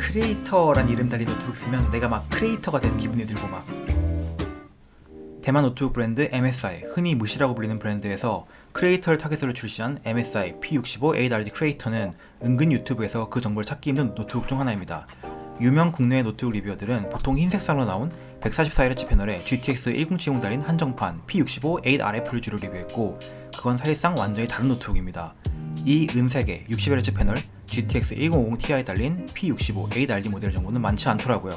크리에이터란 이름 달린 노트북 쓰면 내가 막 크리에이터가 된 기분이 들고 막. 대만 노트북 브랜드 MSI, 흔히 무시라고 불리는 브랜드에서 크리에이터를 타겟으로 출시한 MSI P65-8RD 크리에이터는 은근 유튜브에서 그 정보를 찾기 힘든 노트북 중 하나입니다. 유명 국내의 노트북 리뷰어들은 보통 흰색상으로 나온 144Hz 패널에 GTX 1070 달린 한정판 P65-8RF를 주로 리뷰했고, 그건 사실상 완전히 다른 노트북입니다. 이 은색의 60Hz 패널 GTX 1050ti 달린 P65-8RD 모델 정보는 많지 않더라고요.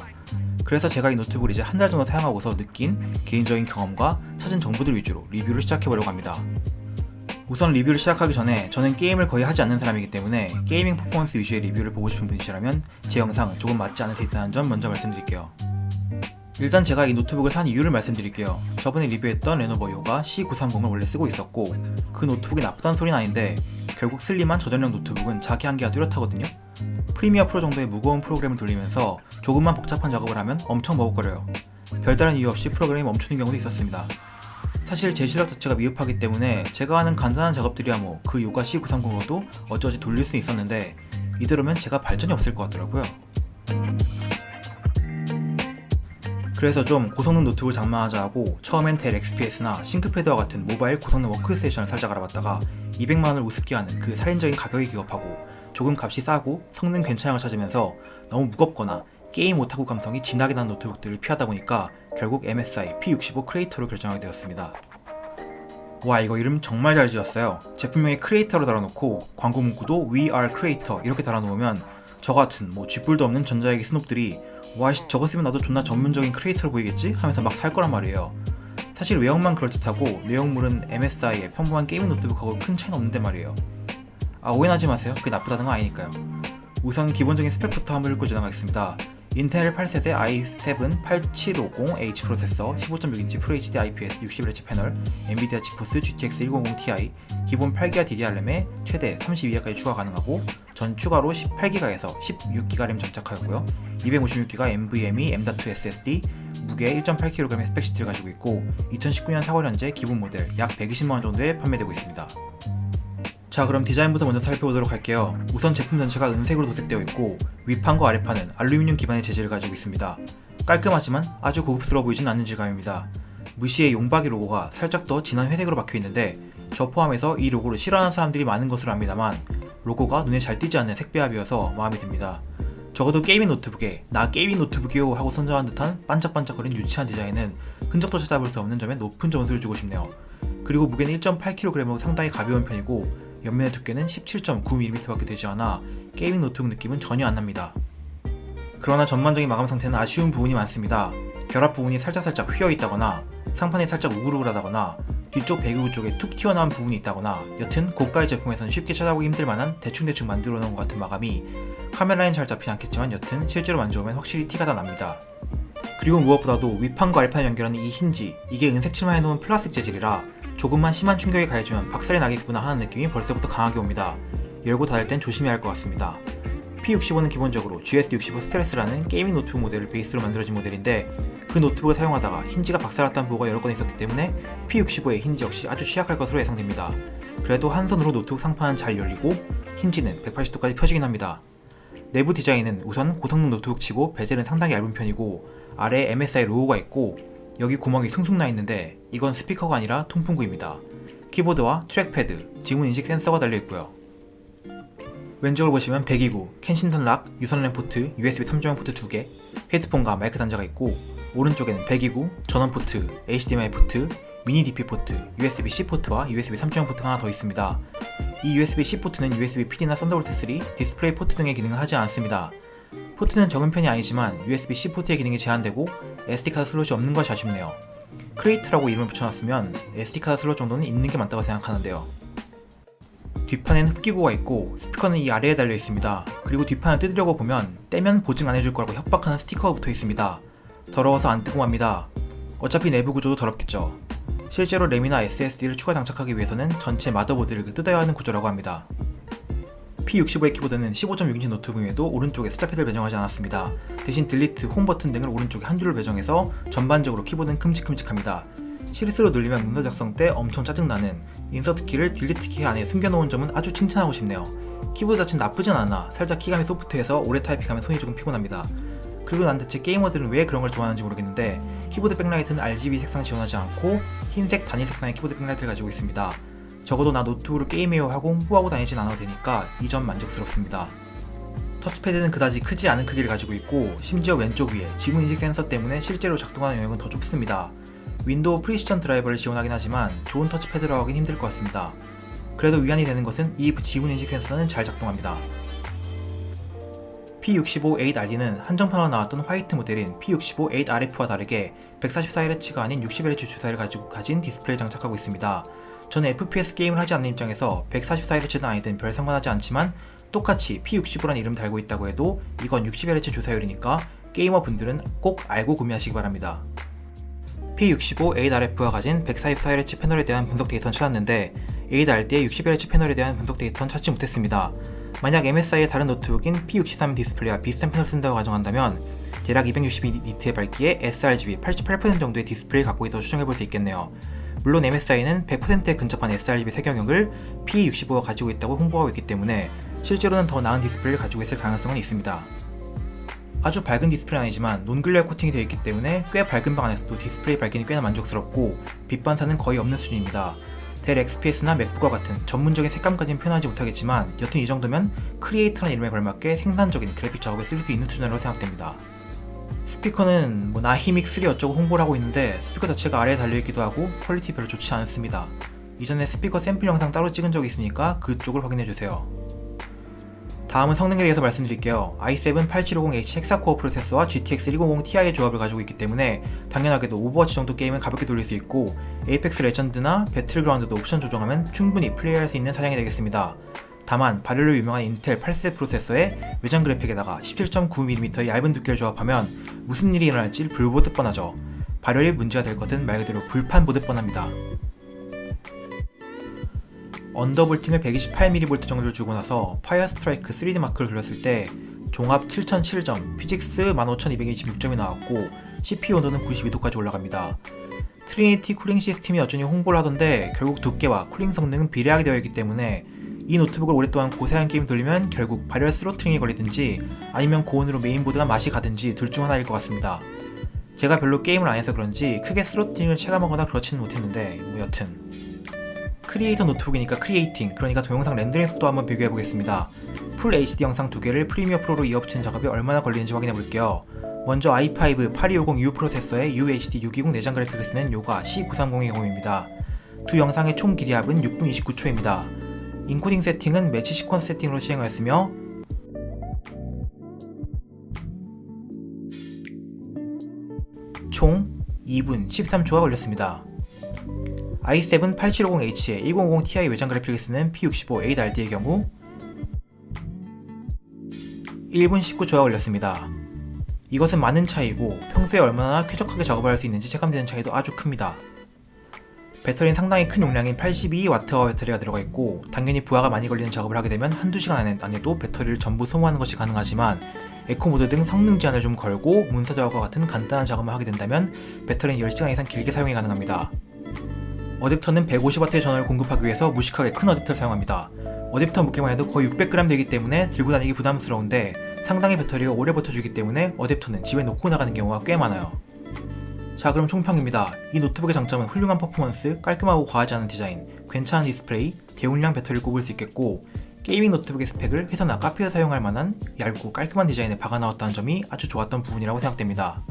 그래서 제가 이 노트북을 이제 한 달 정도 사용하고서 느낀 개인적인 경험과 찾은 정보들 위주로 리뷰를 시작해보려고 합니다. 우선 리뷰를 시작하기 전에 저는 게임을 거의 하지 않는 사람이기 때문에 게이밍 퍼포먼스 위주의 리뷰를 보고 싶은 분이시라면 제 영상은 조금 맞지 않을 수 있다는 점 먼저 말씀드릴게요. 일단 제가 이 노트북을 산 이유를 말씀드릴게요. 저번에 리뷰했던 레노버 요가 C930을 원래 쓰고 있었고, 그 노트북이 나쁘다는 소리는 아닌데 결국 슬림한 저전용 노트북은 자기 한계가 뚜렷하거든요. 프리미어 프로 정도의 무거운 프로그램을 돌리면서 조금만 복잡한 작업을 하면 엄청 버벅거려요. 별다른 이유 없이 프로그램이 멈추는 경우도 있었습니다. 사실 제 시력 자체가 미흡하기 때문에 제가 하는 간단한 작업들이야 뭐 그 요가 C930으로도 어쩌지 돌릴 수 있었는데, 이대로면 제가 발전이 없을 것 같더라고요. 그래서 좀 고성능 노트북을 장만하자 하고 처음엔 델 XPS나 싱크패드와 같은 모바일 고성능 워크스테이션을 살짝 알아봤다가 200만원을 우습게 하는 그 살인적인 가격에 기겁하고 조금 값이 싸고 성능 괜찮은 걸 찾으면서 너무 무겁거나 게임 오타쿠 감성이 진하게 나는 노트북들을 피하다 보니까 결국 MSI P65 크리에이터로 결정하게 되었습니다. 와, 이거 이름 정말 잘 지었어요. 제품명이 크리에이터로 달아놓고 광고 문구도 We are Creator 이렇게 달아놓으면 저같은 뭐 쥐뿔도 없는 전자기기 스놉들이 와씨 저거 쓰면 나도 존나 전문적인 크리에이터로 보이겠지? 하면서 막 살 거란 말이에요. 사실 외형만 그럴듯하고 내용물은 MSI의 평범한 게이밍 노트북하고 큰 차이는 없는데 말이에요. 오해하지 마세요. 그게 나쁘다는 건 아니니까요. 우선 기본적인 스펙부터 한번 읽고 지나가겠습니다. 인텔 8세대 i7-8750H 프로세서, 15.6인치 FHD IPS 60Hz 패널, 엔비디아 지포스 GTX 1050ti, 기본 8기가 DDR 램에 최대 32기가까지 추가 가능하고 전 추가로 18기가에서 16기가 램 장착하였고요. 256기가 NVMe M.2 SSD, 무게 1.8kg의 스펙시트를 가지고 있고 2019년 4월 현재 기본 모델 약 120만원 정도에 판매되고 있습니다. 자, 그럼 디자인부터 먼저 살펴보도록 할게요. 우선 제품 전체가 은색으로 도색되어 있고 윗판과 아랫판은 알루미늄 기반의 재질을 가지고 있습니다. 깔끔하지만 아주 고급스러워 보이진 않는 질감입니다. 무시의 용박이 로고가 살짝 더 진한 회색으로 박혀 있는데 저 포함해서 이 로고를 싫어하는 사람들이 많은 것으로 압니다만 로고가 눈에 잘 띄지 않는 색배합이어서 마음에 듭니다. 적어도 게이밍 노트북에 나 게이밍 노트북이요 하고 선정한 듯한 반짝반짝거리는 유치한 디자인은 흔적도 찾아볼 수 없는 점에 높은 점수를 주고 싶네요. 그리고 무게는 1.8kg으로 상당히 가벼운 편이고 옆면의 두께는 17.9mm 밖에 되지 않아 게이밍 노트북 느낌은 전혀 안 납니다. 그러나 전반적인 마감 상태는 아쉬운 부분이 많습니다. 결합 부분이 살짝 휘어 있다거나 상판이 살짝 우글우글하다거나 뒤쪽 배기구 쪽에 툭 튀어나온 부분이 있다거나 여튼 고가의 제품에서는 쉽게 찾아보기 힘들만한 대충 만들어 놓은 것 같은 마감이 카메라엔 잘 잡히지 않겠지만 여튼 실제로 만져보면 확실히 티가 다 납니다. 그리고 무엇보다도 윗판과 아랫판을 연결하는 이 힌지, 이게 은색칠만 해놓은 플라스틱 재질이라 조금만 심한 충격이 가해지면 박살이 나겠구나 하는 느낌이 벌써부터 강하게 옵니다. 열고 닫을 땐 조심해야 할 것 같습니다. P65는 기본적으로 GS65 스트레스라는 게이밍 노트북 모델을 베이스로 만들어진 모델인데 그 노트북을 사용하다가 힌지가 박살났다는 보고가 여러 건 있었기 때문에 P65의 힌지 역시 아주 취약할 것으로 예상됩니다. 그래도 한 손으로 노트북 상판은 잘 열리고 힌지는 180도까지 펴지긴 합니다. 내부 디자인은 우선 고성능 노트북 치고 베젤은 상당히 얇은 편이고 아래에 MSI 로고가 있고 여기 구멍이 숭숭 나 있는데 이건 스피커가 아니라 통풍구입니다. 키보드와 트랙패드, 지문 인식 센서가 달려있고요. 왼쪽을 보시면 배기구, 켄싱턴 락, 유선 램 포트, USB 3.0 포트 2개, 헤드폰과 마이크 단자가 있고 오른쪽에는 배기구, 전원 포트, HDMI 포트, 미니 DP 포트, USB-C 포트와 USB 3.0 포트가 하나 더 있습니다. 이 USB-C 포트는 USB PD나 썬더볼트 3, 디스플레이 포트 등의 기능을 하지 않습니다. 포트는 적은 편이 아니지만 USB-C 포트의 기능이 제한되고 SD카드 슬롯이 없는 것이 아쉽네요. 크리에이터라고 이름을 붙여놨으면 SD카드 슬롯 정도는 있는 게 맞다고 생각하는데요. 뒷판엔 흡기구가 있고 스피커는 이 아래에 달려 있습니다. 그리고 뒷판을 뜯으려고 보면 떼면 보증 안 해줄 거라고 협박하는 스티커가 붙어 있습니다. 더러워서 안 뜯고 맙니다. 어차피 내부 구조도 더럽겠죠. 실제로 램이나 SSD를 추가 장착하기 위해서는 전체 마더보드를 뜯어야 하는 구조라고 합니다. P65의 키보드는 15.6인치 노트북임에도 오른쪽에 숫자 패드를 배정하지 않았습니다. 대신 딜리트, 홈 버튼 등을 오른쪽에 한 줄을 배정해서 전반적으로 키보드는 큼직큼직합니다. 실수로 눌리면 문서 작성 때 엄청 짜증나는 인서트 키를 딜리트 키 안에 숨겨놓은 점은 아주 칭찬하고 싶네요. 키보드 자체는 나쁘진 않아 살짝 키감이 소프트해서 오래 타이핑하면 손이 조금 피곤합니다. 그리고 난 대체 게이머들은 왜 그런 걸 좋아하는지 모르겠는데 키보드 백라이트는 RGB 색상 지원하지 않고 흰색 단일 색상의 키보드 백라이트를 가지고 있습니다. 적어도 나 노트북으로 게임해요 하고 홍보하고 다니진 않아도 되니까 이 점 만족스럽습니다. 터치패드는 그다지 크지 않은 크기를 가지고 있고 심지어 왼쪽 위에 지문인식 센서 때문에 실제로 작동하는 영역은 더 좁습니다. 윈도우 프리시전 드라이버를 지원하긴 하지만 좋은 터치패드라고 하긴 힘들 것 같습니다. 그래도 위안이 되는 것은 이 지문인식 센서는 잘 작동합니다. P65-8RD는 한정판으로 나왔던 화이트 모델인 P65-8RF와 다르게 144Hz가 아닌 60Hz 주사위를 가진 디스플레이를 장착하고 있습니다. 저는 FPS 게임을 하지 않는 입장에서 144Hz든 아니든 별 상관하지 않지만 똑같이 P65라는 이름을 달고 있다고 해도 이건 60Hz 주사율이니까 게이머 분들은 꼭 알고 구매하시기 바랍니다. P65-8RF가 가진 144Hz 패널에 대한 분석 데이터는 찾았는데 8RD의 60Hz 패널에 대한 분석 데이터는 찾지 못했습니다. 만약 MSI의 다른 노트북인 P63 디스플레이와 비슷한 패널을 쓴다고 가정한다면 대략 262니트의 밝기에 sRGB 88% 정도의 디스플레이를 갖고 있다고 추정해볼 수 있겠네요. 물론 MSI는 100%에 근접한 sRGB 색영역을 P65가 가지고 있다고 홍보하고 있기 때문에 실제로는 더 나은 디스플레이를 가지고 있을 가능성은 있습니다. 아주 밝은 디스플레이는 아니지만 논글레어 코팅이 되어 있기 때문에 꽤 밝은 방 안에서도 디스플레이 밝기는 꽤나 만족스럽고 빛 반사는 거의 없는 수준입니다. 델 XPS나 맥북과 같은 전문적인 색감까지는 표현하지 못하겠지만 여튼 이 정도면 크리에이터라는 이름에 걸맞게 생산적인 그래픽 작업에 쓸 수 있는 수준으로 생각됩니다. 스피커는 나히믹3 어쩌고 홍보를 하고 있는데 스피커 자체가 아래에 달려있기도 하고 퀄리티 별로 좋지 않습니다. 이전에 스피커 샘플 영상 따로 찍은 적이 있으니까 그쪽을 확인해주세요. 다음은 성능에 대해서 말씀드릴게요. i7 8750H 헥사코어 프로세서와 GTX 1050 Ti의 조합을 가지고 있기 때문에 당연하게도 오버워치 정도 게임은 가볍게 돌릴 수 있고 에이펙스 레전드나 배틀그라운드도 옵션 조정하면 충분히 플레이할 수 있는 사양이 되겠습니다. 다만 발열로 유명한 인텔 8세 프로세서의 외장 그래픽에다가 17.9mm의 얇은 두께를 조합하면 무슨 일이 일어날지 불보듯 뻔하죠. 발열이 문제가 될 것은 말 그대로 불판 보듯 뻔합니다. 언더볼팅을 128mV 정도를 주고 나서 파이어 스트라이크 3D 마크를 돌렸을 때 종합 7007점, 피직스 15226점이 나왔고 CPU 온도는 92도까지 올라갑니다. 트리니티 쿨링 시스템이 여전히 홍보를 하던데 결국 두께와 쿨링 성능은 비례하게 되어 있기 때문에 이 노트북을 오랫동안 고사양 게임 돌리면 결국 발열 스로틀링이 걸리든지 아니면 고온으로 메인보드가 맛이 가든지 둘 중 하나일 것 같습니다. 제가 별로 게임을 안 해서 그런지 크게 스로틀링을 체감하거나 그렇지는 못했는데 여튼 크리에이터 노트북이니까 크리에이팅, 그러니까 동영상 렌더링 속도 한번 비교해보겠습니다. 풀 HD 영상 2개를 프리미어 프로로 이어붙이는 작업이 얼마나 걸리는지 확인해볼게요. 먼저 i5 8250U 프로세서의 UHD 620 내장 그래픽을 쓰는 요가 C930의 경우입니다. 두 영상의 총 기대합은 6분 29초입니다. 인코딩 세팅은 매치 시퀀스 세팅으로 시행하였으며 총 2분 13초가 걸렸습니다. i7 8750H에 1050 Ti 외장 그래픽을 쓰는 P65-8RD의 경우 1분 19초가 걸렸습니다. 이것은 많은 차이고 평소에 얼마나 쾌적하게 작업을 할 수 있는지 체감되는 차이도 아주 큽니다. 배터리는 상당히 큰 용량인 82Wh 배터리가 들어가 있고 당연히 부하가 많이 걸리는 작업을 하게 되면 한두 시간 안에도 배터리를 전부 소모하는 것이 가능하지만 에코모드 등 성능 제한을 좀 걸고 문서 작업과 같은 간단한 작업을 하게 된다면 배터리는 10시간 이상 길게 사용이 가능합니다. 어댑터는 150W의 전원을 공급하기 위해서 무식하게 큰 어댑터를 사용합니다. 어댑터 무게만 해도 거의 600g 되기 때문에 들고 다니기 부담스러운데 상당히 배터리가 오래 버텨주기 때문에 어댑터는 집에 놓고 나가는 경우가 꽤 많아요. 자, 그럼 총평입니다. 이 노트북의 장점은 훌륭한 퍼포먼스, 깔끔하고 과하지 않은 디자인, 괜찮은 디스플레이, 대용량 배터리를 꼽을 수 있겠고 게이밍 노트북의 스펙을 회사나 카페에서 사용할 만한 얇고 깔끔한 디자인에 박아넣었다는 점이 아주 좋았던 부분이라고 생각됩니다.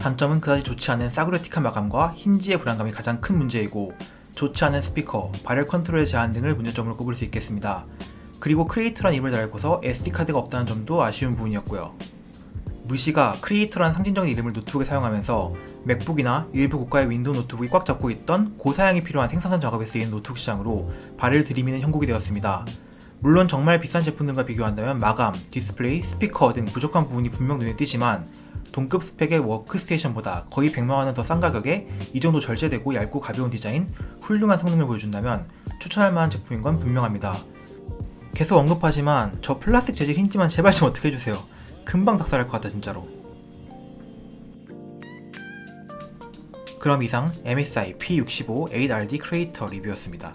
단점은 그다지 좋지 않은 싸구려틱한 마감과 힌지의 불안감이 가장 큰 문제이고 좋지 않은 스피커, 발열 컨트롤의 제한 등을 문제점으로 꼽을 수 있겠습니다. 그리고 크리에이터란 이름을 달고서 SD카드가 없다는 점도 아쉬운 부분이었고요. 무시가 크리에이터라는 상징적인 이름을 노트북에 사용하면서 맥북이나 일부 고가의 윈도우 노트북이 꽉 잡고 있던 고사양이 필요한 생산성 작업에 쓰이는 노트북 시장으로 발을 들이미는 형국이 되었습니다. 물론 정말 비싼 제품들과 비교한다면 마감, 디스플레이, 스피커 등 부족한 부분이 분명 눈에 띄지만 동급 스펙의 워크스테이션보다 거의 100만원은 더 싼 가격에 이 정도 절제되고 얇고 가벼운 디자인, 훌륭한 성능을 보여준다면 추천할 만한 제품인 건 분명합니다. 계속 언급하지만 저 플라스틱 재질 힌지만 제발 좀 어떻게 해주세요. 금방 박살날 것 같다 진짜로. 그럼 이상 MSI P65 8RD 크리에이터 리뷰였습니다.